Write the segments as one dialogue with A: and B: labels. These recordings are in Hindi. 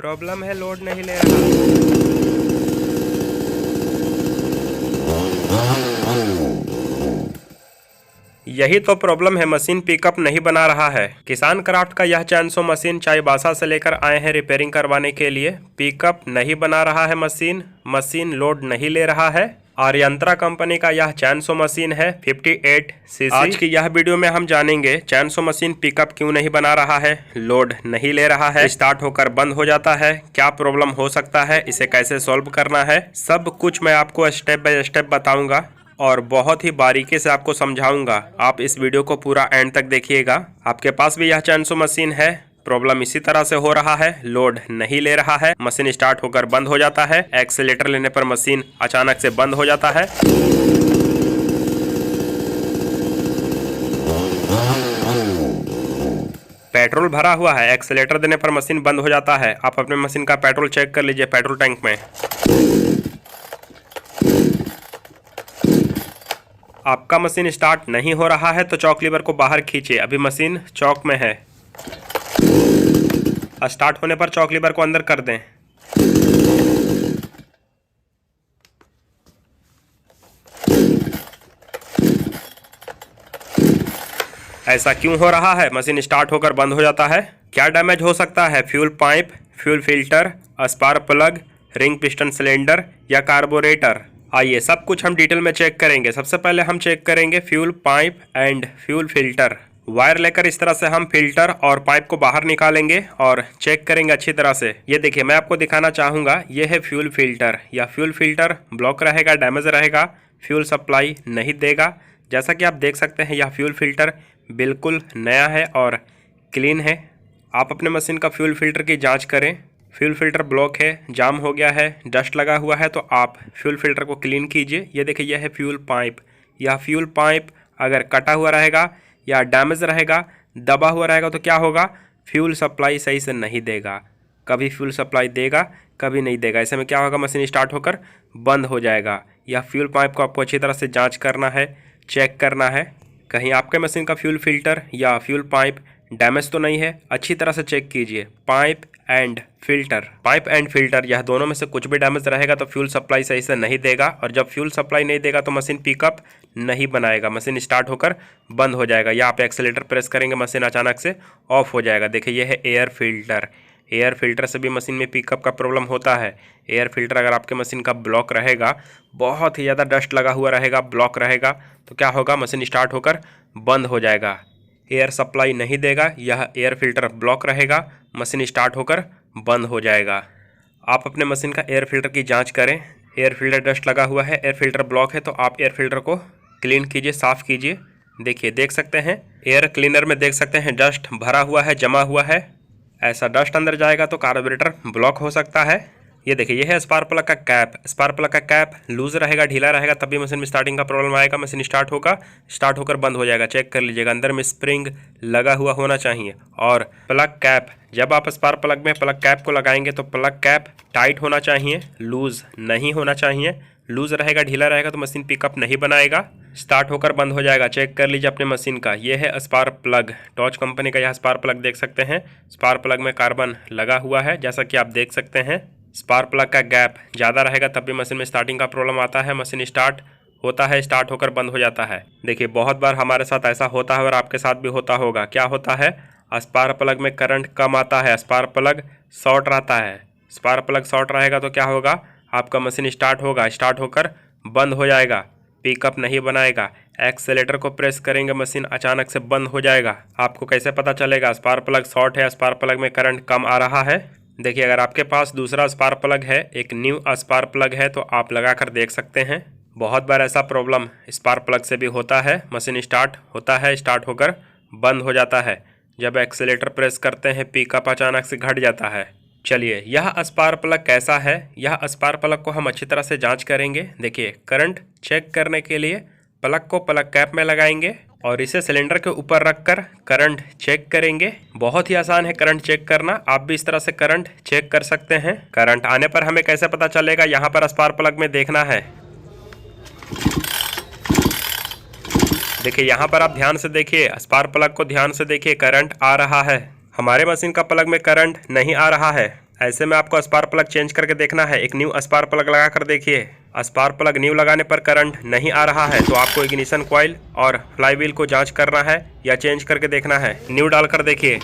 A: प्रॉब्लम है, लोड नहीं ले रहा। यही तो प्रॉब्लम है, मशीन पिकअप नहीं बना रहा है। किसान क्राफ्ट का यह चैनसो मशीन चाईबासा से लेकर आए हैं रिपेयरिंग करवाने के लिए। पिकअप नहीं बना रहा है मशीन लोड नहीं ले रहा है। और यंत्रा कंपनी का यह चैनसो मशीन है 58 सीसी। आज की यह वीडियो में हम जानेंगे चैनसो मशीन पिकअप क्यों नहीं बना रहा है, लोड नहीं ले रहा है, स्टार्ट होकर बंद हो जाता है, क्या प्रॉब्लम हो सकता है, इसे कैसे सॉल्व करना है, सब कुछ मैं आपको स्टेप बाय स्टेप बताऊंगा और बहुत ही बारीकी से आपको समझाऊंगा। आप इस वीडियो को पूरा एंड तक देखिएगा। आपके पास भी यह चैनसो मशीन है, प्रॉब्लम इसी तरह से हो रहा है, लोड नहीं ले रहा है, मशीन स्टार्ट होकर बंद हो जाता है, एक्सीलेटर लेने पर मशीन अचानक से बंद हो जाता है। पेट्रोल भरा हुआ है, एक्सीलेटर देने पर मशीन बंद हो जाता है। आप अपने मशीन का पेट्रोल चेक कर लीजिए पेट्रोल टैंक में। आपका मशीन स्टार्ट नहीं हो रहा है तो चॉक लीवर को बाहर खींचिए। अभी मशीन चॉक में है, स्टार्ट होने पर चॉक लीवर को अंदर कर दें। ऐसा क्यों हो रहा है, मशीन स्टार्ट होकर बंद हो जाता है? क्या डैमेज हो सकता है? Fuel pipe, fuel filter, spark plug, ring piston cylinder या कार्बोरेटर? आइए सब कुछ हम डिटेल में चेक करेंगे। सबसे पहले हम चेक करेंगे fuel pipe and fuel filter. Wire लेकर इस तरह से हम फिल्टर और पाइप को बाहर निकालेंगे और चेक करेंगे अच्छी तरह से। ये देखिए मैं आपको दिखाना चाहूँगा, ये है फ्यूल फिल्टर। या फ्यूल फिल्टर ब्लॉक रहेगा, डैमेज रहेगा, फ्यूल सप्लाई नहीं देगा। जैसा कि आप देख सकते हैं यह फ्यूल फिल्टर बिल्कुल नया है और क्लीन है। आप अपने मशीन का फ्यूल फिल्टर की जाँच करें। फ्यूल फिल्टर ब्लॉक है, जाम हो गया है, डस्ट लगा हुआ है तो आप फ्यूल फिल्टर को क्लीन कीजिए। ये देखिए यह है फ्यूल पाइप। यह फ्यूल पाइप अगर कटा हुआ रहेगा या डैमेज रहेगा, दबा हुआ रहेगा तो क्या होगा, फ्यूल सप्लाई सही से नहीं देगा। कभी फ्यूल सप्लाई देगा, कभी नहीं देगा। ऐसे में क्या होगा, मशीन स्टार्ट होकर बंद हो जाएगा। यह फ्यूल पाइप को आपको अच्छी तरह से जांच करना है, चेक करना है कहीं आपके मशीन का फ्यूल फिल्टर या फ्यूल पाइप डैमेज तो नहीं है। अच्छी तरह से चेक कीजिए। पाइप एंड फिल्टर यह दोनों में से कुछ भी डैमेज रहेगा तो फ्यूल सप्लाई सही से नहीं देगा, और जब फ्यूल सप्लाई नहीं देगा तो मशीन पिकअप नहीं बनाएगा, मशीन स्टार्ट होकर बंद हो जाएगा। या आप एक्सीलेटर प्रेस करेंगे मशीन अचानक से ऑफ हो जाएगा। देखिए यह है एयर फिल्टर। एयर फिल्टर से भी मशीन में पिकअप का प्रॉब्लम होता है। एयर फिल्टर अगर आपके मशीन का ब्लॉक रहेगा, बहुत ही ज़्यादा डस्ट लगा हुआ रहेगा, ब्लॉक रहेगा तो क्या होगा, मशीन स्टार्ट होकर बंद हो जाएगा। एयर सप्लाई नहीं देगा, यह एयर फिल्टर ब्लॉक रहेगा, मशीन स्टार्ट होकर बंद हो जाएगा। आप अपने मशीन का एयर फिल्टर की जांच करें। एयर फिल्टर डस्ट लगा हुआ है, एयर फिल्टर ब्लॉक है तो आप एयर फिल्टर को क्लीन कीजिए, साफ़ कीजिए। देखिए देख सकते हैं एयर क्लीनर में, देख सकते हैं डस्ट भरा हुआ है, जमा हुआ है। ऐसा डस्ट अंदर जाएगा तो कार्बोरेटर ब्लॉक हो सकता है। ये देखिए यह है स्पार्क प्लग का कैप। स्पार्क प्लग का कैप लूज रहेगा, ढीला रहेगा तभी मशीन में स्टार्टिंग का प्रॉब्लम आएगा। मशीन स्टार्ट होकर बंद हो जाएगा। चेक कर लीजिएगा, अंदर में स्प्रिंग लगा हुआ होना चाहिए। और प्लग कैप, जब आप स्पार्क प्लग में प्लग कैप को लगाएंगे तो प्लग कैप टाइट होना चाहिए, लूज नहीं होना चाहिए। लूज रहेगा, ढीला रहेगा तो मशीन पिकअप नहीं बनाएगा, स्टार्ट होकर बंद हो जाएगा। चेक कर लीजिए अपने मशीन का। यह है स्पार्क प्लग, टॉर्च कंपनी का यह स्पार्क प्लग देख सकते हैं। स्पार्क प्लग में कार्बन लगा हुआ है, जैसा कि आप देख सकते हैं। स्पार्क प्लग का गैप ज़्यादा रहेगा तब भी मशीन में स्टार्टिंग का प्रॉब्लम आता है, मशीन स्टार्ट होता है, स्टार्ट होकर बंद हो जाता है। देखिए बहुत बार हमारे साथ ऐसा होता है और आपके साथ भी होता होगा। क्या होता है, स्पार्क प्लग में करंट कम आता है, स्पार्क प्लग शॉर्ट रहता है। स्पार्क प्लग शॉर्ट रहेगा तो क्या होगा, आपका मशीन स्टार्ट होगा, स्टार्ट होकर बंद हो जाएगा, पिकअप नहीं बनाएगा। एक्सेलेटर को प्रेस करेंगे मशीन अचानक से बंद हो जाएगा। आपको कैसे पता चलेगा स्पार्क प्लग शॉर्ट है, स्पार्क प्लग में करंट कम आ रहा है? देखिए अगर आपके पास दूसरा स्पार्क प्लग है, एक न्यू स्पार्क प्लग है तो आप लगा कर देख सकते हैं। बहुत बार ऐसा प्रॉब्लम स्पार्क प्लग से भी होता है, मशीन स्टार्ट होता है, स्टार्ट होकर बंद हो जाता है। जब एक्सीलेटर प्रेस करते हैं पिकअप अचानक से घट जाता है। चलिए यह स्पार्क प्लग कैसा है, यह स्पार्क प्लग को हम अच्छी तरह से जांच करेंगे। देखिए करंट चेक करने के लिए प्लग को प्लग कैप में लगाएंगे और इसे सिलेंडर के ऊपर रखकर करंट चेक करेंगे। बहुत ही आसान है करंट चेक करना, आप भी इस तरह से करंट चेक कर सकते हैं। करंट आने पर हमें कैसे पता चलेगा, यहाँ पर स्पार्क प्लग में देखना है। देखिए यहाँ पर आप ध्यान से देखिए, स्पार्क प्लग को ध्यान से देखिए, करंट आ रहा है। हमारे मशीन का प्लग में करंट नहीं आ रहा है। ऐसे में आपको स्पार्क प्लग चेंज करके देखना है। एक न्यू स्पार्क प्लग लगा कर देखिए। स्पार्क प्लग न्यू लगाने पर करंट नहीं आ रहा है तो आपको इग्निशन कॉइल और फ्लाईव्हील को जांच करना है या चेंज करके देखना है। न्यू डालकर देखिए।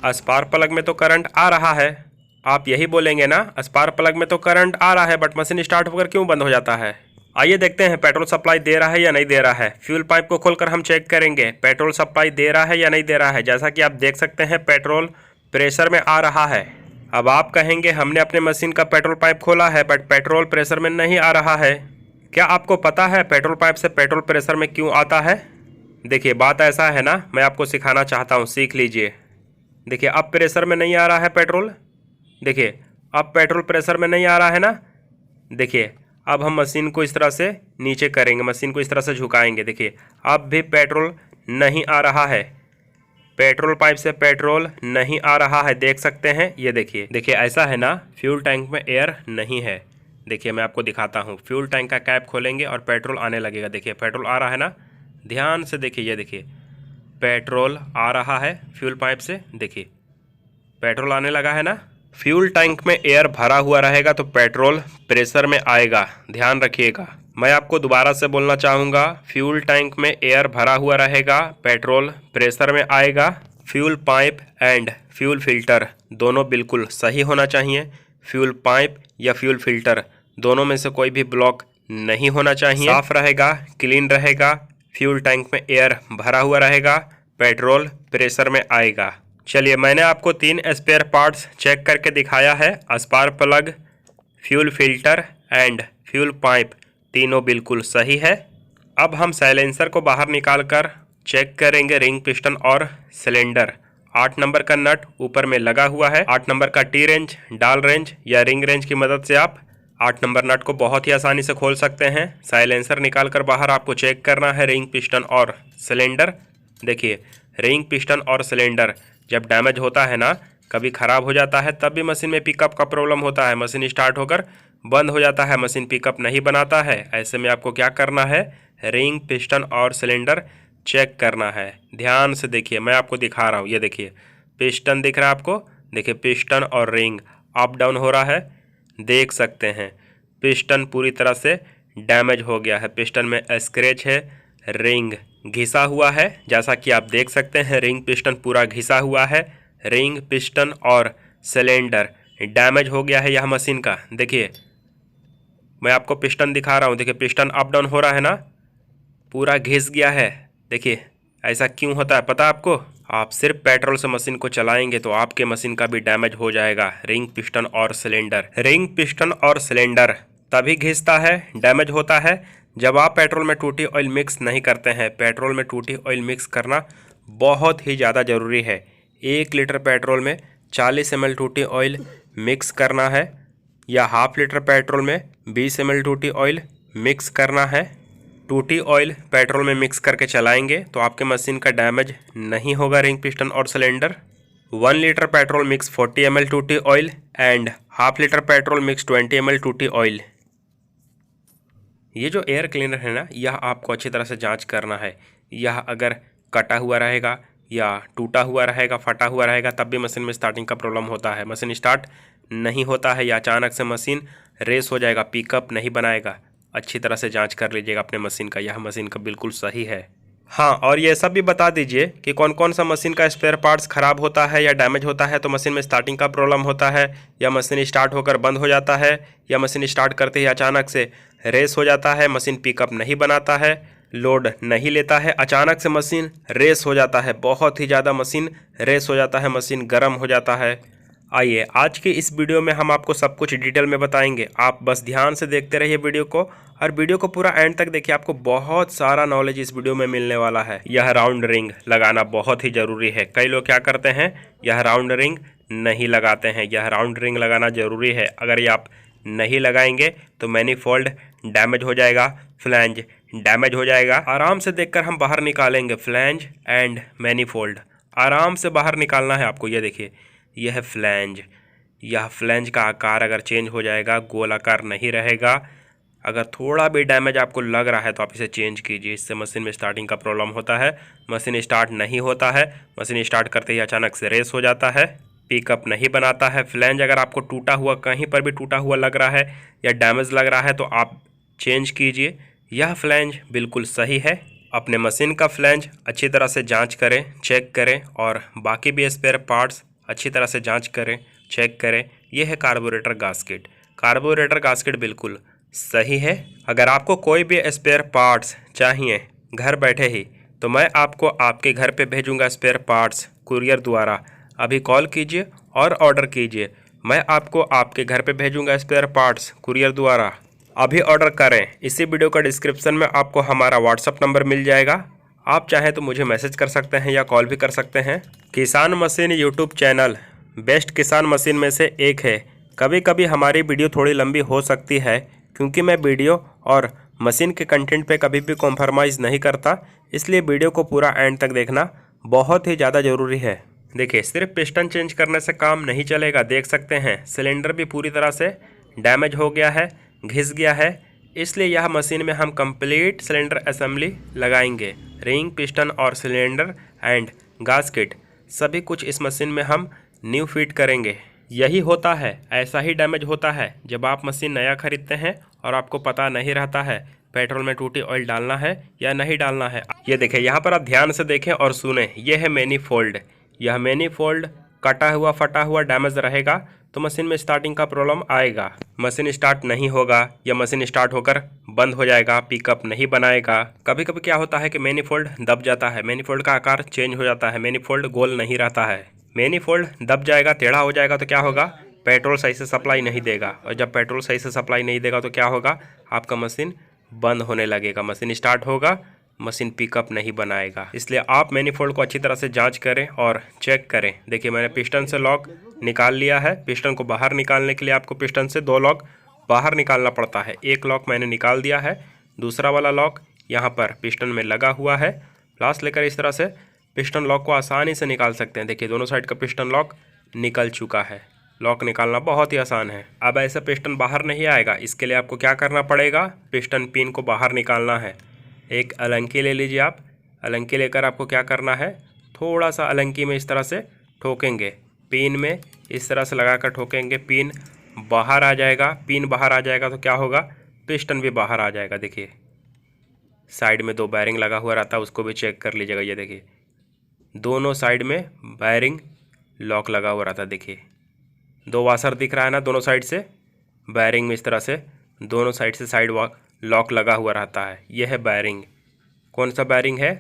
A: स्पार्क प्लग में तो करंट आ रहा है। आप यही बोलेंगे ना, स्पार्क प्लग में तो करंट आ रहा है बट मशीन स्टार्ट होकर क्यों बंद हो जाता है। आइए देखते हैं पेट्रोल सप्लाई दे रहा है या नहीं दे रहा है। फ्यूल पाइप को खोलकर हम चेक करेंगे पेट्रोल सप्लाई दे रहा है या नहीं दे रहा है। जैसा कि आप देख सकते हैं पेट्रोल प्रेशर में आ रहा है। अब आप कहेंगे हमने अपने मशीन का पेट्रोल पाइप खोला है बट पेट्रोल प्रेशर में नहीं आ रहा है। क्या आपको पता है पेट्रोल पाइप से पेट्रोल प्रेशर में क्यों आता है? देखिए बात ऐसा है ना, मैं आपको सिखाना चाहता हूँ, सीख लीजिए। देखिए अब प्रेशर में नहीं आ रहा है पेट्रोल। देखिए अब पेट्रोल प्रेशर में नहीं आ रहा है ना। देखिए अब हम मशीन को इस तरह से नीचे करेंगे, मशीन को इस तरह से झुकाएंगे। देखिए अब भी पेट्रोल नहीं आ रहा है, पेट्रोल पाइप से पेट्रोल नहीं आ रहा है। देख सकते हैं, ये देखिए। देखिए ऐसा है ना, फ्यूल टैंक में एयर नहीं है। देखिए मैं आपको दिखाता हूँ। फ्यूल टैंक का कैप खोलेंगे और पेट्रोल आने लगेगा। देखिए पेट्रोल आ रहा है ना, ध्यान से देखिए। ये देखिए पेट्रोल आ रहा है फ्यूल पाइप से। देखिए पेट्रोल आने लगा है ना। फ्यूल टैंक में एयर भरा हुआ रहेगा तो पेट्रोल प्रेशर में आएगा, ध्यान रखिएगा। मैं आपको दोबारा से बोलना चाहूँगा, फ्यूल टैंक में एयर भरा हुआ रहेगा, पेट्रोल प्रेशर में आएगा। Fuel pipe and fuel filter दोनों बिल्कुल सही होना चाहिए। फ्यूल पाइप या फ्यूल फिल्टर दोनों में से कोई भी ब्लॉक नहीं होना चाहिए। साफ रहेगा, क्लीन रहेगा, फ्यूल टैंक में एयर भरा हुआ रहेगा, पेट्रोल प्रेशर में आएगा। चलिए मैंने आपको 3 स्पेयर पार्ट्स चेक करके दिखाया है। Spark plug, fuel filter and fuel pipe तीनों बिल्कुल सही है। अब हम साइलेंसर को बाहर निकाल कर चेक करेंगे रिंग पिस्टन और सिलेंडर। 8 नंबर का नट ऊपर में लगा हुआ है। 8 नंबर का टी रेंज, डाल रेंज या रिंग रेंज की मदद से आप 8 नंबर नट को बहुत ही आसानी से खोल सकते हैं। साइलेंसर निकाल कर बाहर आपको चेक करना है रिंग पिस्टन और सिलेंडर। देखिए रिंग पिस्टन और सिलेंडर जब डैमेज होता है ना, कभी ख़राब हो जाता है, तब भी मशीन में पिकअप का प्रॉब्लम होता है। मशीन स्टार्ट होकर बंद हो जाता है, मशीन पिकअप नहीं बनाता है। ऐसे में आपको क्या करना है, रिंग पिस्टन और सिलेंडर चेक करना है। ध्यान से देखिए, मैं आपको दिखा रहा हूँ। ये देखिए पिस्टन दिख रहा है आपको। देखिए पिस्टन और रिंग अप डाउन हो रहा है, देख सकते हैं। पिस्टन पूरी तरह से डैमेज हो गया है, पिस्टन में स्क्रैच है, रिंग घिसा हुआ है। जैसा कि आप देख सकते हैं रिंग पिस्टन पूरा घिसा हुआ है। रिंग पिस्टन और सिलेंडर डैमेज हो गया है यह मशीन का। देखिए मैं आपको पिस्टन दिखा रहा हूँ। देखिए पिस्टन अप डाउन हो रहा है ना, पूरा घिस गया है। देखिए ऐसा क्यों होता है पता आपको? आप सिर्फ पेट्रोल से मशीन को चलाएंगे तो आपके मशीन का भी डैमेज हो जाएगा, रिंग पिस्टन और सिलेंडर। रिंग पिस्टन और सिलेंडर तभी घिसता है, डैमेज होता है, जब आप पेट्रोल में टूटी ऑयल मिक्स नहीं करते हैं। पेट्रोल में टूटी ऑयल मिक्स करना बहुत ही ज़्यादा ज़रूरी है। 1 लीटर पेट्रोल में 40 ml टूटी ऑयल मिक्स करना है या हाफ लीटर पेट्रोल में 20 ml टूटी ऑयल मिक्स करना है। टूटी ऑयल पेट्रोल में मिक्स करके चलाएंगे तो आपके मशीन का डैमेज नहीं होगा रिंग पिस्टन और cylinder. 1 litre petrol mix 40 ml टूटी oil and half litre petrol mix 20 ml टूटी ऑयल। ये जो एयर क्लीनर है ना, यह आपको अच्छी तरह से जांच करना है। यह अगर कटा हुआ रहेगा या टूटा हुआ रहेगा, फटा हुआ रहेगा, तब भी मशीन में स्टार्टिंग का प्रॉब्लम होता है। मशीन स्टार्ट नहीं होता है या अचानक से मशीन रेस हो जाएगा, पिकअप नहीं बनाएगा। अच्छी तरह से जांच कर लीजिएगा अपने मशीन का, यह मशीन का बिल्कुल सही है। हाँ, और ये सब भी बता दीजिए कि कौन कौन सा मशीन का स्पेयर पार्ट्स ख़राब होता है या डैमेज होता है तो मशीन में स्टार्टिंग का प्रॉब्लम होता है, या मशीन स्टार्ट होकर बंद हो जाता है, या मशीन स्टार्ट करते ही अचानक से रेस हो जाता है, मशीन पिकअप नहीं बनाता है, लोड नहीं लेता है, अचानक से मशीन रेस हो जाता है, बहुत ही ज़्यादा मशीन रेस हो जाता है, मशीन गर्म हो जाता है। आइए आज की इस वीडियो में हम आपको सब कुछ डिटेल में बताएंगे। आप बस ध्यान से देखते रहिए वीडियो को, और वीडियो को पूरा एंड तक देखिए, आपको बहुत सारा नॉलेज इस वीडियो में मिलने वाला है। यह राउंड रिंग लगाना बहुत ही ज़रूरी है। कई लोग क्या करते हैं, यह राउंड रिंग नहीं लगाते हैं। यह राउंड रिंग लगाना ज़रूरी है। अगर ये आप नहीं लगाएंगे तो मैनीफोल्ड डैमेज हो जाएगा, फ्लैंज डैमेज हो जाएगा। आराम से देखकर हम बाहर निकालेंगे फ्लैंज एंड मैनीफोल्ड। आराम से बाहर निकालना है आपको। ये देखिए, यह है फ्लैंज। यह फ्लैंज का आकार अगर चेंज हो जाएगा, गोल आकार नहीं रहेगा। अगर थोड़ा भी डैमेज आपको लग रहा है तो आप इसे चेंज कीजिए, इससे मशीन में स्टार्टिंग का प्रॉब्लम होता है, मशीन स्टार्ट नहीं होता है, मशीन स्टार्ट करते ही अचानक से रेस हो जाता है, पिकअप नहीं बनाता है। फ्लैंज अगर आपको टूटा हुआ, कहीं पर भी टूटा हुआ लग रहा है या डैमेज लग रहा है तो आप चेंज कीजिए। यह फ्लैंज बिल्कुल सही है। अपने मशीन का फ्लैंज अच्छी तरह से जांच करें, चेक करें और बाकी भी स्पेयर पार्ट्स अच्छी तरह से जांच करें, चेक करें। यह है कार्बोरेटर गास्केट। कार्बोरेटर गास्केट बिल्कुल सही है। अगर आपको कोई भी स्पेयर पार्ट्स चाहिए घर बैठे ही, तो मैं आपको आपके घर पे भेजूंगा स्पेयर पार्ट्स कुरियर द्वारा। अभी कॉल कीजिए और ऑर्डर कीजिए, मैं आपको आपके घर पे भेजूंगा स्पेयर पार्ट्स कुरियर द्वारा। अभी ऑर्डर करें। इसी वीडियो का डिस्क्रिप्शन में आपको हमारा व्हाट्सअप नंबर मिल जाएगा, आप चाहें तो मुझे मैसेज कर सकते हैं या कॉल भी कर सकते हैं। किसान मशीन यूट्यूब चैनल बेस्ट किसान मशीन में से एक है। कभी कभी हमारी वीडियो थोड़ी लंबी हो सकती है क्योंकि मैं वीडियो और मशीन के कंटेंट पे कभी भी कॉम्प्रोमाइज़ नहीं करता, इसलिए वीडियो को पूरा एंड तक देखना बहुत ही ज़्यादा ज़रूरी है। देखिए, सिर्फ पिस्टन चेंज करने से काम नहीं चलेगा। देख सकते हैं सिलेंडर भी पूरी तरह से डैमेज हो गया है, घिस गया है, इसलिए यह मशीन में हम कंप्लीट सिलेंडर असेंबली लगाएंगे। रिंग, पिस्टन और सिलेंडर एंड गास्केट सभी कुछ इस मशीन में हम न्यू फिट करेंगे। यही होता है, ऐसा ही डैमेज होता है जब आप मशीन नया खरीदते हैं और आपको पता नहीं रहता है पेट्रोल में टूटी ऑयल डालना है या नहीं डालना है। ये देखें, यहाँ पर आप ध्यान से देखें और सुने, ये है मैनीफोल्ड। यह मैनीफोल्ड कटा हुआ, फटा हुआ, डैमेज रहेगा तो मशीन में स्टार्टिंग का प्रॉब्लम आएगा। मशीन स्टार्ट नहीं होगा या मशीन स्टार्ट होकर बंद हो जाएगा, पिकअप नहीं बनाएगा। कभी कभी क्या होता है कि मैनीफोल्ड दब जाता है, मैनीफोल्ड का आकार चेंज हो जाता है, मैनीफोल्ड गोल नहीं रहता है। मैनीफोल्ड दब जाएगा, टेढ़ा हो जाएगा तो क्या होगा, पेट्रोल सही से सप्लाई नहीं देगा, और जब पेट्रोल सही से सप्लाई नहीं देगा तो क्या होगा, आपका मशीन बंद होने लगेगा। मशीन स्टार्ट होगा, मशीन पिकअप नहीं बनाएगा। इसलिए आप मैनीफोल्ड को अच्छी तरह से जांच करें और चेक करें। देखिए, मैंने पिस्टन से लॉक निकाल लिया है। पिस्टन को बाहर निकालने के लिए आपको पिस्टन से 2 लॉक बाहर निकालना पड़ता है। एक लॉक मैंने निकाल दिया है, दूसरा वाला लॉक यहाँ पर पिस्टन में लगा हुआ है। प्लास लेकर इस तरह से पिस्टन लॉक को आसानी से निकाल सकते हैं। देखिए, दोनों साइड का पिस्टन लॉक निकल चुका है। लॉक निकालना बहुत ही आसान है। अब ऐसा पिस्टन बाहर नहीं आएगा, इसके लिए आपको क्या करना पड़ेगा, पिस्टन पिन को बाहर निकालना है। एक अलंकी ले लीजिए आप। अलंकी लेकर आपको क्या करना है, थोड़ा सा अलंकी में इस तरह से ठोकेंगे, पिन में इस तरह से लगाकर ठोकेंगे, पिन बाहर आ जाएगा। पिन बाहर आ जाएगा तो क्या होगा, पिस्टन भी बाहर आ जाएगा। देखिए, साइड में 2 बैरिंग लगा हुआ रहता है, उसको भी चेक कर लीजिएगा। ये देखिए, दोनों साइड में बैरिंग लॉक लगा हुआ रहता है। देखिए, 2 वाशर दिख रहा है ना, दोनों साइड से बैरिंग में इस तरह से दोनों साइड से साइड लॉक लगा हुआ रहता है। यह है बैरिंग। कौन सा बैरिंग है,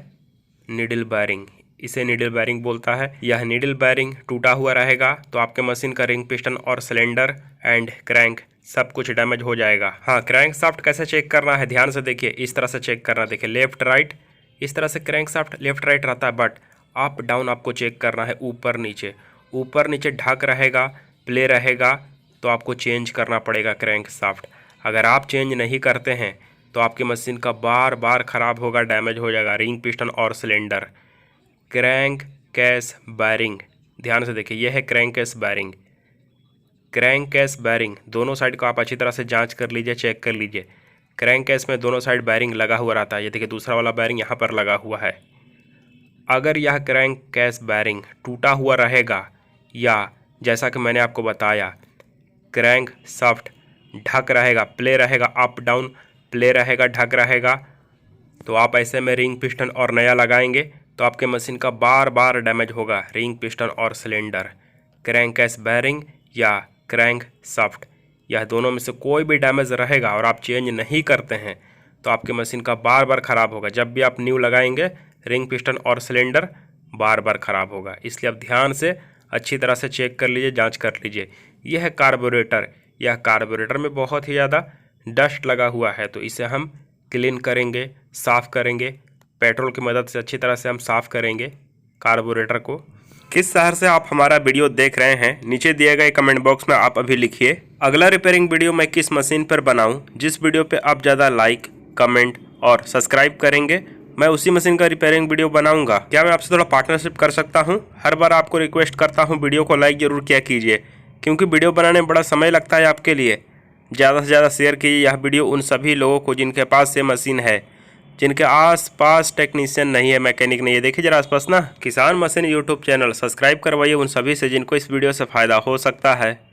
A: नीडल बैरिंग, इसे नीडल बैरिंग बोलता है। यह नीडल बैरिंग टूटा हुआ रहेगा तो आपके मशीन का रिंग, पिस्टन और सिलेंडर एंड क्रैंक सब कुछ डैमेज हो जाएगा। हाँ, क्रैंक शाफ्ट कैसे चेक करना है, ध्यान से देखिए, इस तरह से चेक करना। देखिए, लेफ्ट राइट, इस तरह से क्रैंक शाफ्ट लेफ्ट राइट रहता है, बट अप डाउन आपको चेक करना है, ऊपर नीचे। ऊपर नीचे ढक रहेगा, प्ले रहेगा तो आपको चेंज करना पड़ेगा क्रैंक शाफ्ट। अगर आप चेंज नहीं करते हैं तो आपकी मशीन का बार बार ख़राब होगा, डैमेज हो जाएगा रिंग, पिस्टन और सिलेंडर। क्रैंक केस बैरिंग, ध्यान से देखिए, यह है crank case bearing. Crank case bearing दोनों साइड को आप अच्छी तरह से जांच कर लीजिए, चेक कर लीजिए। क्रैंक केस में दोनों साइड बैरिंग लगा हुआ रहता है। ये देखिए, दूसरा वाला बैरिंग यहाँ पर लगा हुआ है। अगर यह क्रैंक केस बैरिंग टूटा हुआ रहेगा या जैसा कि मैंने आपको बताया क्रैंक शाफ्ट ढक रहेगा, प्ले रहेगा, अप डाउन प्ले रहेगा, ढक रहेगा, तो आप ऐसे में रिंग, पिस्टन और नया लगाएंगे तो आपके मशीन का बार बार डैमेज होगा रिंग, पिस्टन और सिलेंडर। क्रैंक केस बैरिंग या क्रैंक शाफ्ट, यह दोनों में से कोई भी डैमेज रहेगा और आप चेंज नहीं करते हैं तो आपकी मशीन का बार बार ख़राब होगा। जब भी आप न्यू लगाएंगे रिंग, पिस्टन और सिलेंडर बार बार ख़राब होगा। इसलिए आप ध्यान से अच्छी तरह से चेक कर लीजिए, जांच कर लीजिए। यह है कार्बोरेटर। यह कार्बोरेटर में बहुत ही ज़्यादा डस्ट लगा हुआ है तो इसे हम क्लीन करेंगे, साफ़ करेंगे, पेट्रोल की मदद से अच्छी तरह से हम साफ़ करेंगे कार्बोरेटर को। किस शहर से आप हमारा वीडियो देख रहे हैं, नीचे दिए गए कमेंट बॉक्स में आप अभी लिखिए। अगला रिपेयरिंग वीडियो मैं किस मशीन पर बनाऊं, जिस वीडियो पे आप ज़्यादा लाइक, कमेंट और सब्सक्राइब करेंगे, मैं उसी मशीन का रिपेयरिंग वीडियो बनाऊंगा। क्या मैं आपसे थोड़ा पार्टनरशिप कर सकता हूं? हर बार आपको रिक्वेस्ट करता हूं वीडियो को लाइक ज़रूर किया कीजिए, क्योंकि वीडियो बनाने में बड़ा समय लगता है आपके लिए। ज़्यादा से ज़्यादा शेयर कीजिए यह वीडियो उन सभी लोगों को जिनके पास ये मशीन है, जिनके आस-पास टेक्नीशियन नहीं है, मैकेनिक नहीं है। देखिए जरा आसपास ना किसान मशीन यूट्यूब चैनल सब्सक्राइब करवाइए उन सभी से जिनको इस वीडियो से फ़ायदा हो सकता है।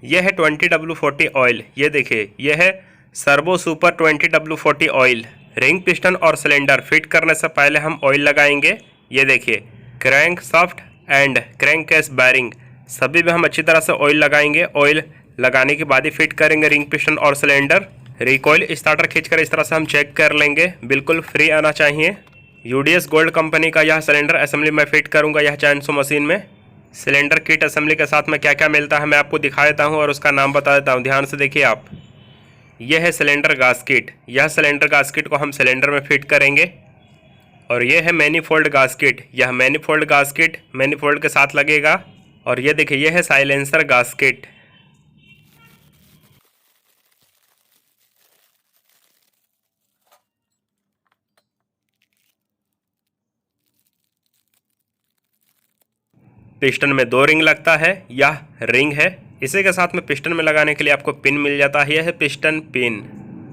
A: यह है 20W40 ऑयल। ये देखिए यह है servo super 20W40 oil. Ring piston और सिलेंडर फिट करने से पहले हम ऑयल लगाएंगे। ये देखिए crank shaft and crank case bearing सभी में हम अच्छी तरह से ऑयल लगाएंगे। ऑयल लगाने के बाद ही फिट करेंगे रिंग पिस्टन और सिलेंडर। रिकॉइल स्टार्टर खींचकर इस तरह से हम चेक कर लेंगे, बिल्कुल फ्री आना चाहिए। यूडीएस गोल्ड कंपनी का यह सिलेंडर असेंबली मैं फिट करूँगा यह चैनसो मशीन में। सिलेंडर किट असेंबली के साथ में क्या क्या मिलता है मैं आपको दिखा देता हूँ और उसका नाम बता देता हूँ, ध्यान से देखिए आप। यह है सिलेंडर गास्केट। यह सिलेंडर गास्केट को हम सिलेंडर में फिट करेंगे। और यह है मैनीफोल्ड गास्केट। यह मैनीफोल्ड गास्केट मैनीफोल्ड के साथ लगेगा। और यह देखिए यह है साइलेंसर गास्केट। पिस्टन में 2 रिंग लगता है, यह रिंग है। इसी के साथ में पिस्टन में लगाने के लिए आपको पिन मिल जाता है, यह है पिस्टन पिन।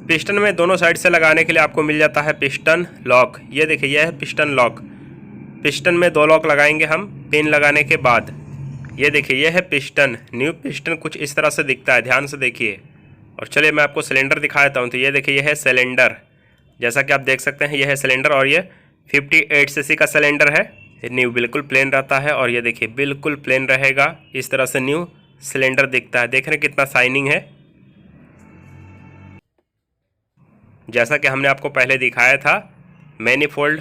A: पिस्टन में दोनों साइड से लगाने के लिए आपको मिल जाता है पिस्टन लॉक। ये देखिए यह है पिस्टन लॉक। पिस्टन में 2 लॉक लगाएंगे हम पिन लगाने के बाद। ये देखिए यह है पिस्टन। न्यू पिस्टन कुछ इस तरह से दिखता है, ध्यान से देखिए। और चलिए मैं आपको सिलेंडर दिखा देता हूँ। तो ये देखिए यह है सिलेंडर, जैसा कि आप देख सकते हैं यह है सिलेंडर। और ये 58 सीसी का सिलेंडर है। न्यू बिल्कुल प्लेन रहता है और ये देखिए बिल्कुल प्लेन रहेगा। इस तरह से न्यू सिलेंडर दिखता है। देख रहे हैं कितना शाइनिंग है। जैसा कि हमने आपको पहले दिखाया था मैनीफोल्ड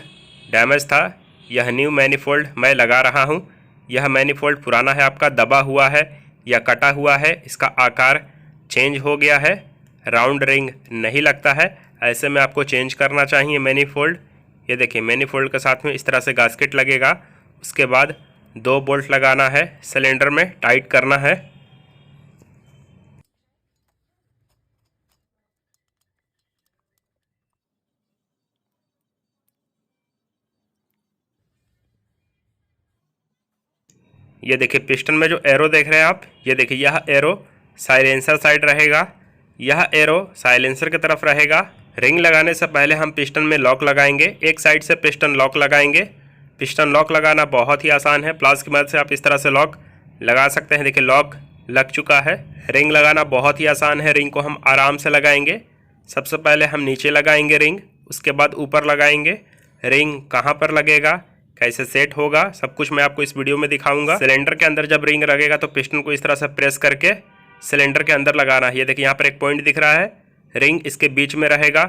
A: डैमेज था, यह न्यू मैनीफोल्ड मैं लगा रहा हूँ। यह मैनीफोल्ड पुराना है आपका, दबा हुआ है या कटा हुआ है, इसका आकार चेंज हो गया है, राउंड रिंग नहीं लगता है। ऐसे में आपको चेंज करना चाहिए मैनीफोल्ड। ये देखिए मैनीफोल्ड के साथ में इस तरह से गास्केट लगेगा। उसके बाद 2 बोल्ट लगाना है, सिलेंडर में टाइट करना है। ये देखिए पिस्टन में जो एरो देख रहे हैं आप, ये देखिए यह एरो साइलेंसर साइड रहेगा, यह एरो साइलेंसर की तरफ रहेगा। रिंग लगाने से पहले हम पिस्टन में लॉक लगाएंगे। एक साइड से पिस्टन लॉक लगाएंगे। पिस्टन लॉक लगाना बहुत ही आसान है, प्लास की मदद से आप इस तरह से लॉक लगा सकते हैं। देखिए लॉक लग चुका है। रिंग लगाना बहुत ही आसान है। रिंग को हम आराम से लगाएंगे। सबसे पहले हम नीचे लगाएंगे रिंग, उसके बाद ऊपर लगाएंगे। रिंग कहाँ पर लगेगा, कैसे सेट होगा, सब कुछ मैं आपको इस वीडियो में दिखाऊंगा। सिलेंडर के अंदर जब रिंग लगेगा तो पिस्टन को इस तरह से प्रेस करके सिलेंडर के अंदर लगाना है। ये देखिए यहाँ पर एक पॉइंट दिख रहा है, रिंग इसके बीच में रहेगा।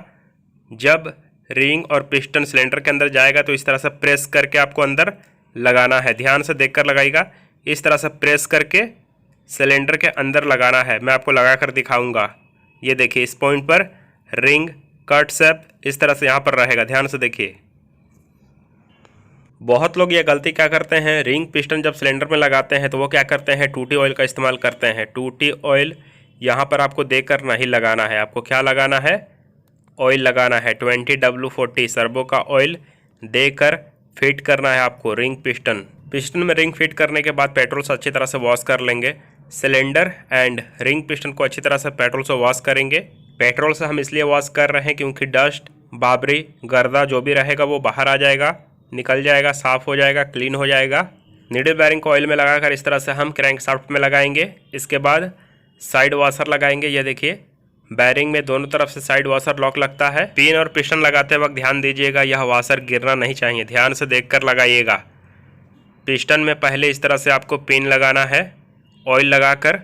A: जब रिंग और पिस्टन सिलेंडर के अंदर जाएगा तो इस तरह से प्रेस करके आपको अंदर लगाना है। ध्यान से देखकर लगाइएगा। इस तरह से प्रेस करके सिलेंडर के अंदर लगाना है। मैं आपको लगा कर दिखाऊंगा। ये देखिए इस पॉइंट पर रिंग कट शेप इस तरह से यहाँ पर रहेगा, ध्यान से देखिए। बहुत लोग ये गलती क्या करते हैं, रिंग पिस्टन जब सिलेंडर में लगाते हैं तो वो क्या करते हैं, टूटी ऑयल का इस्तेमाल करते हैं। टूटी ऑयल यहाँ पर आपको देकर नहीं लगाना है। आपको क्या लगाना है, ऑयल लगाना है। 20W40 सर्वो का ऑयल देकर फिट करना है आपको रिंग पिस्टन। पिस्टन में रिंग फिट करने के बाद पेट्रोल से अच्छी तरह से वॉश कर लेंगे। सिलेंडर एंड रिंग पिस्टन को अच्छी तरह से पेट्रोल से वॉश करेंगे। पेट्रोल से हम इसलिए वॉश कर रहे हैं क्योंकि डस्ट, बाबरी, गर्दा जो भी रहेगा वो बाहर आ जाएगा, निकल जाएगा, साफ़ हो जाएगा, क्लीन हो जाएगा। नीडल बैरिंग को ऑयल में लगाकर इस तरह से हम क्रैंक शाफ्ट में लगाएंगे। इसके बाद साइड वॉशर लगाएंगे। ये देखिए बैरिंग में दोनों तरफ से साइड वॉशर लॉक लगता है। पिन और पिस्टन लगाते वक्त ध्यान दीजिएगा, यह वॉशर गिरना नहीं चाहिए, ध्यान से देखकर लगाइएगा। पिस्टन में पहले इस तरह से आपको पिन लगाना है। ऑयल लगाकर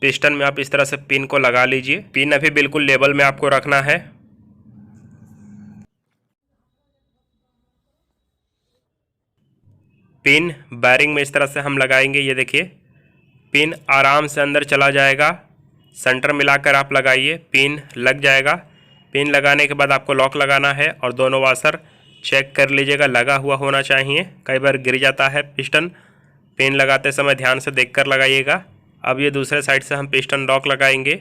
A: पिस्टन में आप इस तरह से पिन को लगा लीजिए। पिन अभी बिल्कुल लेवल में आपको रखना है। पिन बैरिंग में इस तरह से हम लगाएंगे। ये देखिए पिन आराम से अंदर चला जाएगा। सेंटर मिलाकर आप लगाइए, पिन लग जाएगा। पिन लगाने के बाद आपको लॉक लगाना है और दोनों वाशर चेक कर लीजिएगा, लगा हुआ होना चाहिए। कई बार गिर जाता है पिस्टन, पिन लगाते समय ध्यान से देखकर लगाइएगा। अब ये दूसरे साइड से हम पिस्टन लॉक लगाएंगे।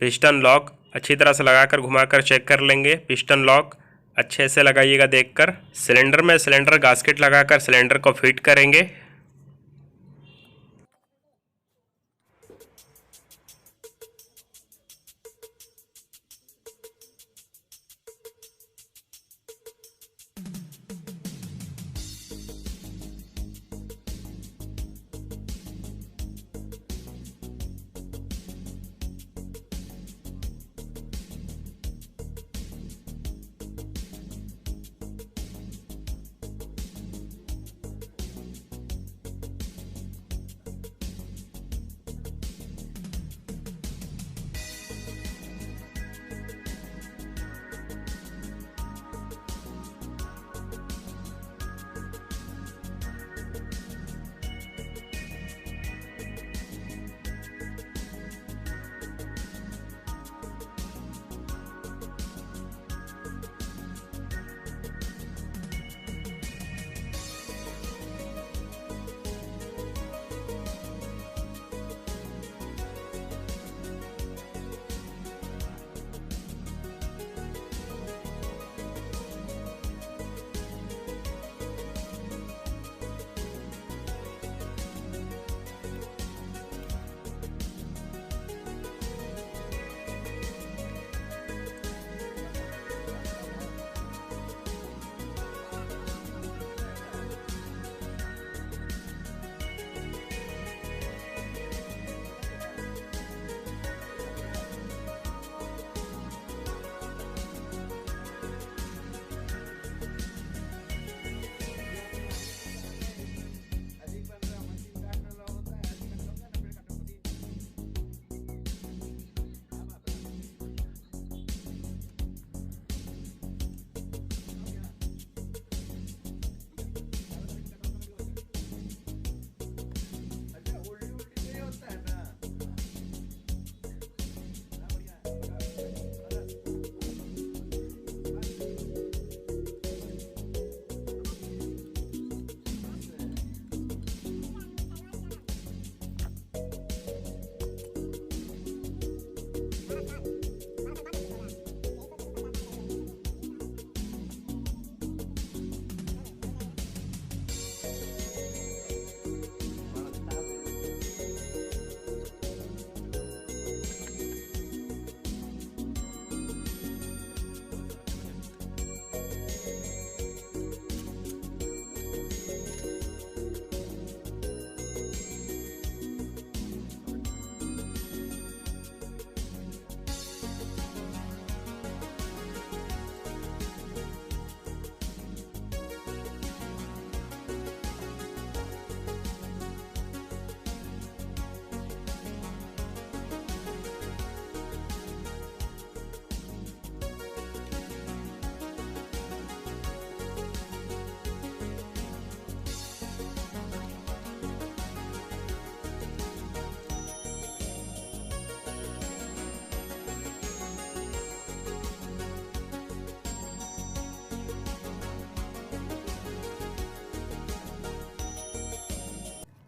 A: पिस्टन लॉक अच्छी तरह से लगाकर घुमाकर चेक कर लेंगे। पिस्टन लॉक अच्छे से लगाइएगा देखकर। सिलेंडर में सिलेंडर गास्केट लगाकर सिलेंडर को फिट करेंगे।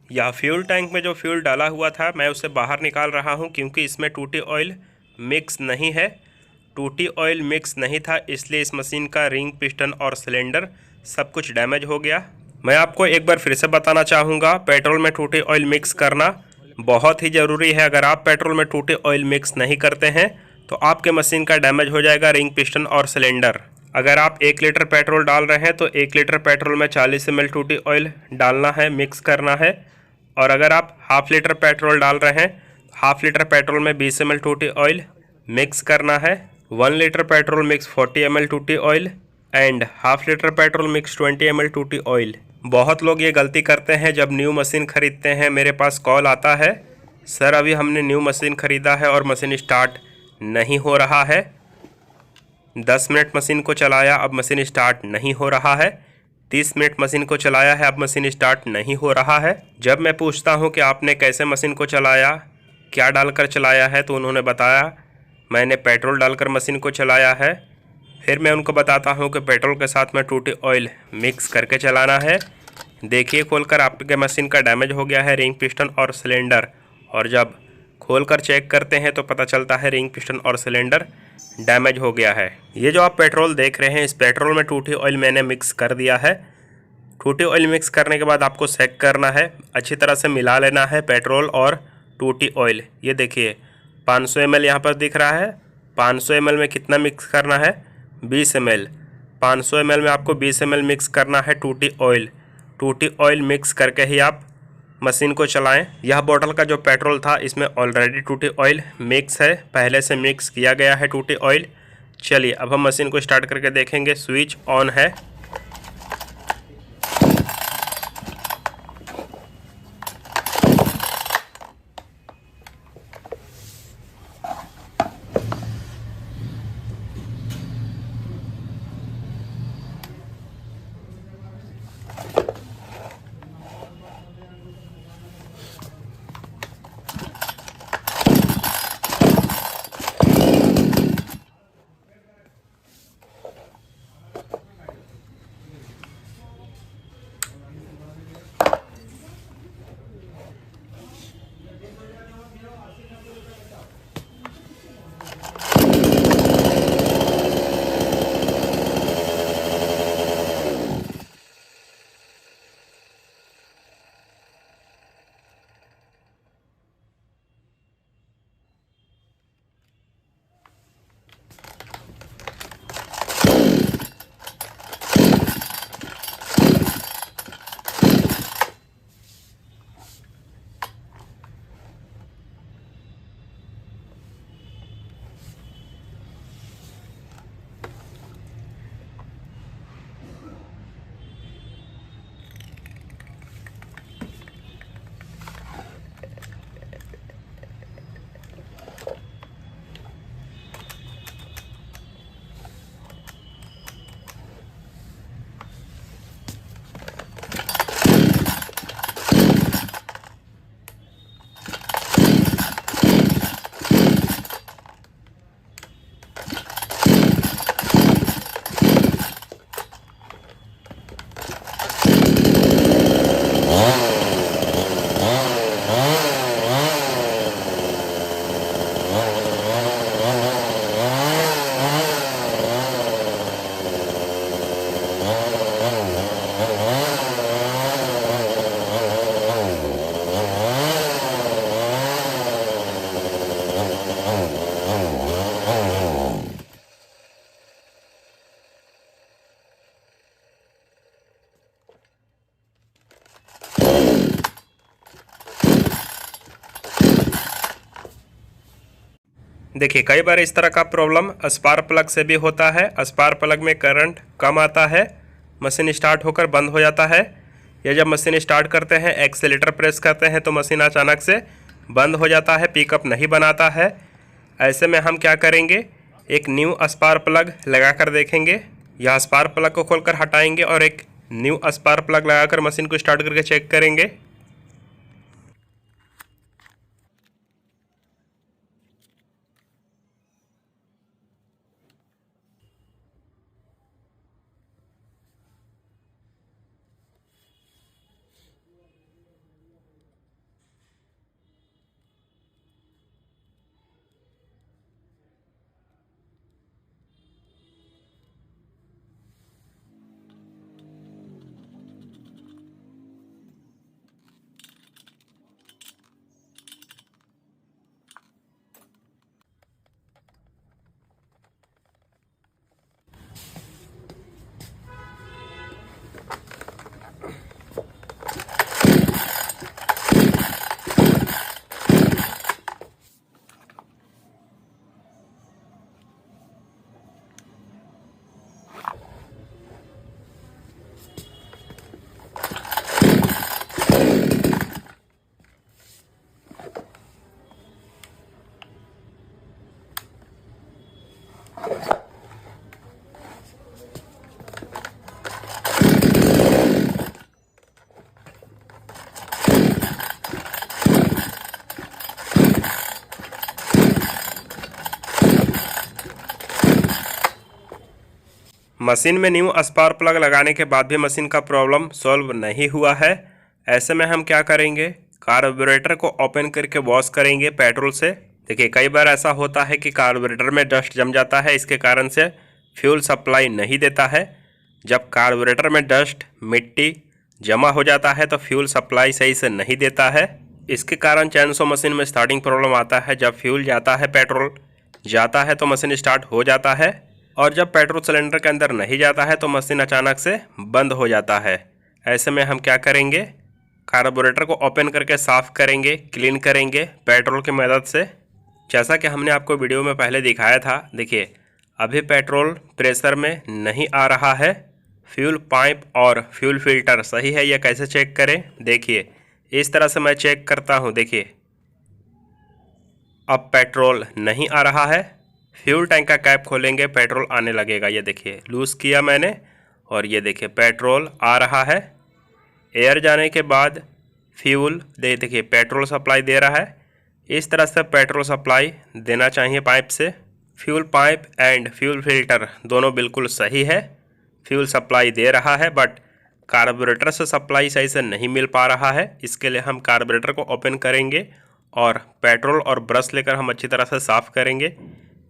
A: यह फ्यूल टैंक में जो फ्यूल डाला हुआ था मैं उसे बाहर निकाल रहा हूं, क्योंकि इसमें टूटी ऑयल मिक्स नहीं है। टूटी ऑयल मिक्स नहीं था, इसलिए इस मशीन का रिंग, पिस्टन और सिलेंडर सब कुछ डैमेज हो गया। मैं आपको एक बार फिर से बताना चाहूँगा, पेट्रोल में टूटी ऑयल मिक्स करना बहुत ही ज़रूरी है। अगर आप पेट्रोल में टूटी ऑयल मिक्स नहीं करते हैं तो आपके मशीन का डैमेज हो जाएगा रिंग, पिस्टन और सिलेंडर। अगर आप 1 लीटर पेट्रोल डाल रहे हैं तो 1 लीटर पेट्रोल में 40 ml टूटी ऑयल डालना है, मिक्स करना है। और अगर आप हाफ लीटर पेट्रोल डाल रहे हैं, हाफ लीटर पेट्रोल में 20 ml टूटी ऑयल मिक्स करना है। 1 लीटर पेट्रोल मिक्स 40 ml टूटी oil and half litre petrol mix 20 ml टूटी ऑयल। बहुत लोग ये गलती करते हैं, जब न्यू मशीन खरीदते हैं मेरे पास कॉल आता है, सर अभी हमने न्यू मशीन ख़रीदा है और मशीन स्टार्ट नहीं हो रहा है। 10 मिनट मशीन को चलाया, अब मशीन स्टार्ट नहीं हो रहा है। 30 मिनट मशीन को चलाया है, अब मशीन स्टार्ट नहीं हो रहा है। जब मैं पूछता हूं कि आपने कैसे मशीन को चलाया, क्या डालकर चलाया है, तो उन्होंने बताया मैंने पेट्रोल डालकर मशीन को चलाया है। फिर मैं उनको बताता हूं कि पेट्रोल के साथ में टूटी ऑयल मिक्स करके चलाना है। देखिए खोलकर, आपके मशीन का डैमेज हो गया है रिंग, पिस्टन और सिलेंडर। और जब खोलकर चेक करते हैं तो पता चलता है रिंग पिस्टन और सिलेंडर डैमेज हो गया है। ये जो आप पेट्रोल देख रहे हैं, इस पेट्रोल में टूटी ऑयल मैंने मिक्स कर दिया है। टूटी ऑयल मिक्स करने के बाद आपको चेक करना है, अच्छी तरह से मिला लेना है पेट्रोल और टूटी ऑयल। ये देखिए 500 ml यहाँ पर दिख रहा है। 500 ml में कितना मिक्स करना है? 20 ml। 500 ml में आपको 20 ml मिक्स करना है टूटी ऑयल। टूटी ऑयल मिक्स करके ही आप मशीन को चलाएं। यह बोतल का जो पेट्रोल था इसमें ऑलरेडी टूटी ऑयल मिक्स है, पहले से मिक्स किया गया है टूटी ऑयल। चलिए अब हम मशीन को स्टार्ट करके देखेंगे। स्विच ऑन है। देखिए कई बार इस तरह का प्रॉब्लम स्पार्क प्लग से भी होता है। स्पार्क प्लग में करंट कम आता है, मशीन स्टार्ट होकर बंद हो जाता है, या जब मशीन स्टार्ट करते हैं एक्सेलेरेटर प्रेस करते हैं तो मशीन अचानक से बंद हो जाता है, पिकअप नहीं बनाता है। ऐसे में हम क्या करेंगे, एक न्यू स्पार्क प्लग लगा कर देखेंगे। यह स्पार्क प्लग को खोलकर हटाएंगे और एक न्यू स्पार्क प्लग लगाकर मशीन को स्टार्ट करके चेक करेंगे। मशीन में न्यू स्पार्क प्लग लगाने के बाद भी मशीन का प्रॉब्लम सॉल्व नहीं हुआ है। ऐसे में हम क्या करेंगे, कार्बोरेटर को ओपन करके वॉश करेंगे पेट्रोल से। देखिए कई बार ऐसा होता है कि कार्बोरेटर में डस्ट जम जाता है, इसके कारण से फ्यूल सप्लाई नहीं देता है। जब कार्बोरेटर में डस्ट मिट्टी जमा हो जाता है तो फ्यूल सप्लाई सही से नहीं देता है। इसके कारण चैनसो मशीन में स्टार्टिंग प्रॉब्लम आता है। जब फ्यूल जाता है, पेट्रोल जाता है तो मशीन स्टार्ट हो जाता है, और जब पेट्रोल सिलेंडर के अंदर नहीं जाता है तो मशीन अचानक से बंद हो जाता है। ऐसे में हम क्या करेंगे, कार्बोरेटर को ओपन करके साफ़ करेंगे, क्लीन करेंगे पेट्रोल की मदद से। जैसा कि हमने आपको वीडियो में पहले दिखाया था। देखिए अभी पेट्रोल प्रेशर में नहीं आ रहा है। फ्यूल पाइप और फ्यूल फिल्टर सही है, यह कैसे चेक करें, देखिए इस तरह से मैं चेक करता हूँ। देखिए अब पेट्रोल नहीं आ रहा है। फ्यूल टैंक का कैप खोलेंगे, पेट्रोल आने लगेगा। ये देखिए लूज़ किया मैंने और ये देखिए पेट्रोल आ रहा है। एयर जाने के बाद फ्यूल देखिए पेट्रोल सप्लाई दे रहा है। इस तरह से पेट्रोल सप्लाई देना चाहिए पाइप से। Fuel pipe and fuel filter दोनों बिल्कुल सही है, फ्यूल सप्लाई दे रहा है, बट कार्बोरेटर से सप्लाई सही से नहीं मिल पा रहा है। इसके लिए हम कार्बोरेटर को ओपन करेंगे और पेट्रोल और ब्रश लेकर हम अच्छी तरह से साफ़ करेंगे।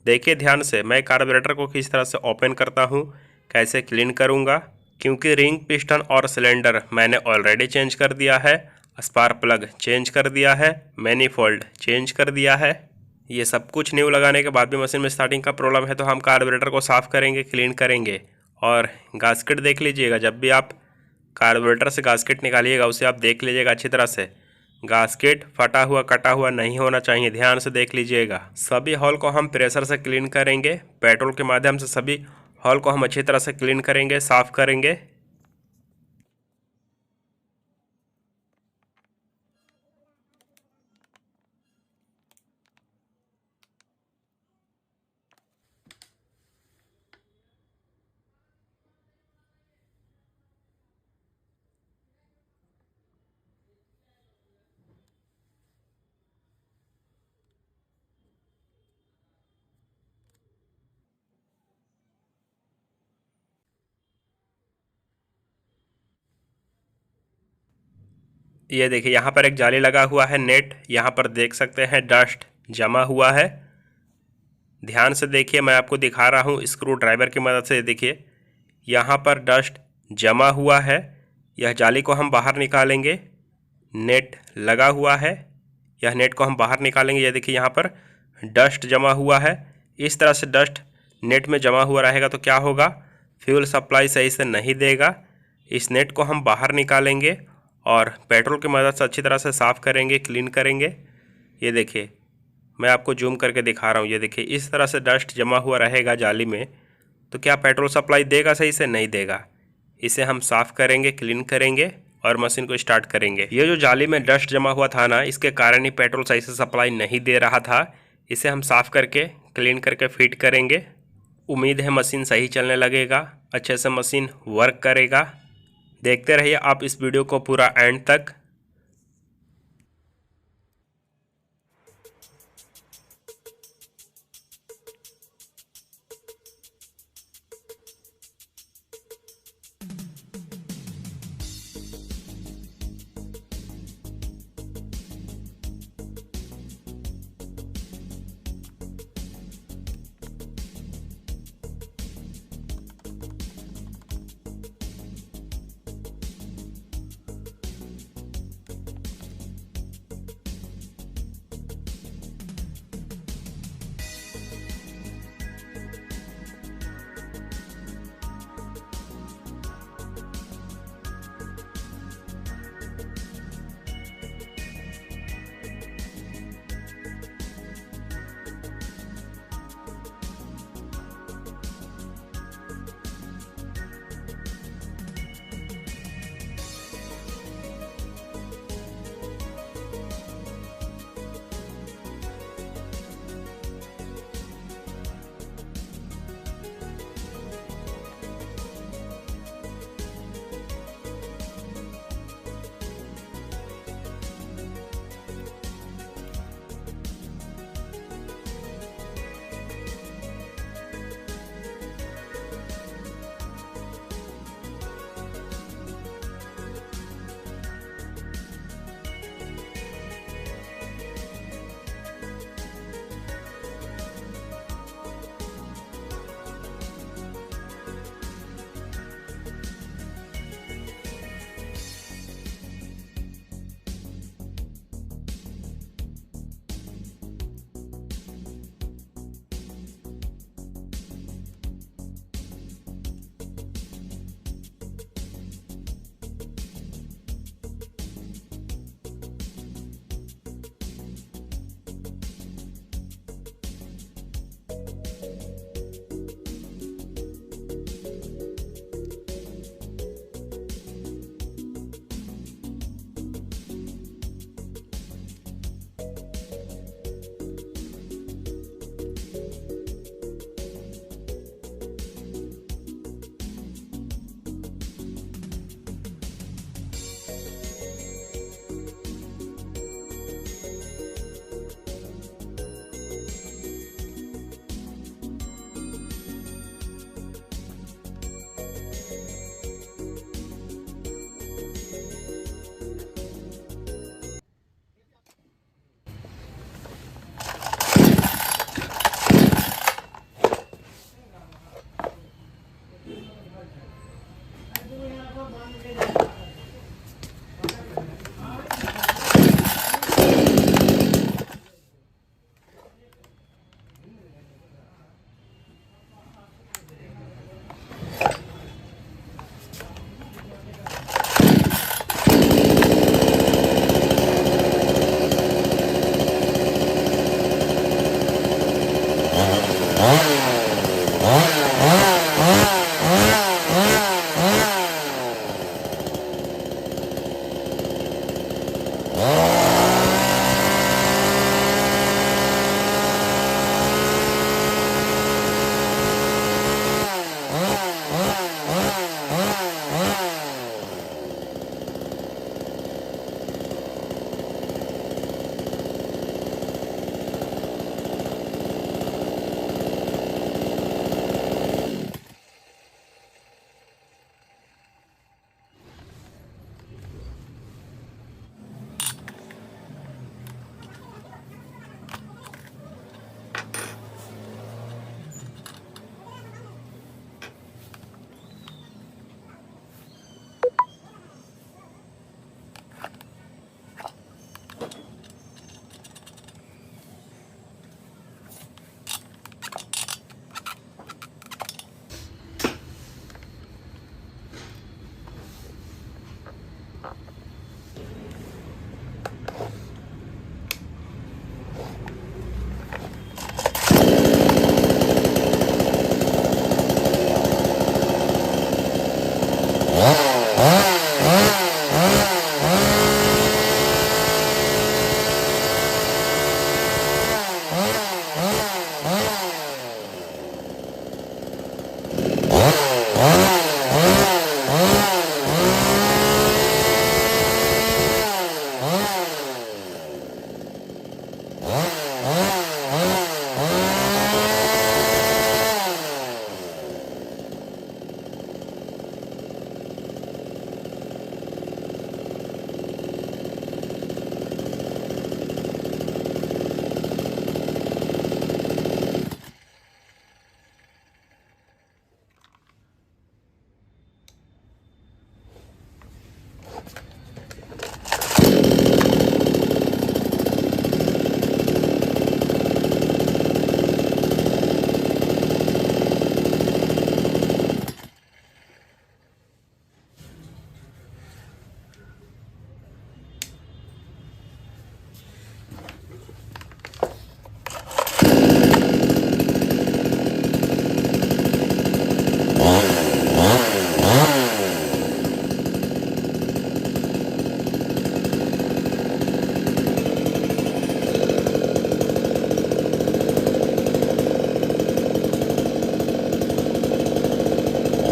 A: देखिए ध्यान से मैं कार्बोरेटर को किस तरह से ओपन करता हूँ, कैसे क्लीन करूँगा। क्योंकि रिंग पिस्टन और सिलेंडर मैंने ऑलरेडी चेंज कर दिया है, स्पार्क प्लग चेंज कर दिया है, मैनीफोल्ड चेंज कर दिया है। ये सब कुछ न्यू लगाने के बाद भी मशीन में स्टार्टिंग का प्रॉब्लम है, तो हम कार्बोरेटर को साफ़ करेंगे, क्लीन करेंगे। और गास्केट देख लीजिएगा, जब भी आप कार्बोरेटर से गास्केट निकालिएगा उसे आप देख लीजिएगा अच्छी तरह से। गास्केट फटा हुआ कटा हुआ नहीं होना चाहिए, ध्यान से देख लीजिएगा। सभी हॉल को हम प्रेशर से क्लीन करेंगे, पेट्रोल के माध्यम से सभी हॉल को हम अच्छी तरह से क्लीन करेंगे, साफ़ करेंगे। ये देखिए यहाँ पर एक जाली लगा हुआ है, नेट। यहाँ पर देख सकते हैं डस्ट जमा हुआ है। ध्यान से देखिए, मैं आपको दिखा रहा हूँ स्क्रू ड्राइवर की मदद से। देखिए यहाँ पर डस्ट जमा हुआ है, यह जाली को हम बाहर निकालेंगे। नेट लगा हुआ है, यह नेट को हम बाहर निकालेंगे। ये देखिए यहाँ पर डस्ट जमा हुआ है। इस तरह से डस्ट नेट में जमा हुआ रहेगा तो क्या होगा, फ्यूल सप्लाई सही से नहीं देगा। इस नेट को हम बाहर निकालेंगे और पेट्रोल की मदद से अच्छी तरह से साफ़ करेंगे, क्लीन करेंगे। ये देखिए मैं आपको जूम करके दिखा रहा हूँ। ये देखिए इस तरह से डस्ट जमा हुआ रहेगा जाली में, तो क्या पेट्रोल सप्लाई देगा, सही से नहीं देगा। इसे हम साफ़ करेंगे, क्लीन करेंगे और मशीन को स्टार्ट करेंगे। ये जो जाली में डस्ट जमा हुआ था ना, इसके कारण ही पेट्रोल सही से सप्लाई नहीं दे रहा था। इसे हम साफ़ करके क्लीन करके फिट करेंगे। उम्मीद है मशीन सही चलने लगेगा, अच्छे से मशीन वर्क करेगा। देखते रहिए आप इस वीडियो को पूरा एंड तक।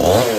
B: Oh.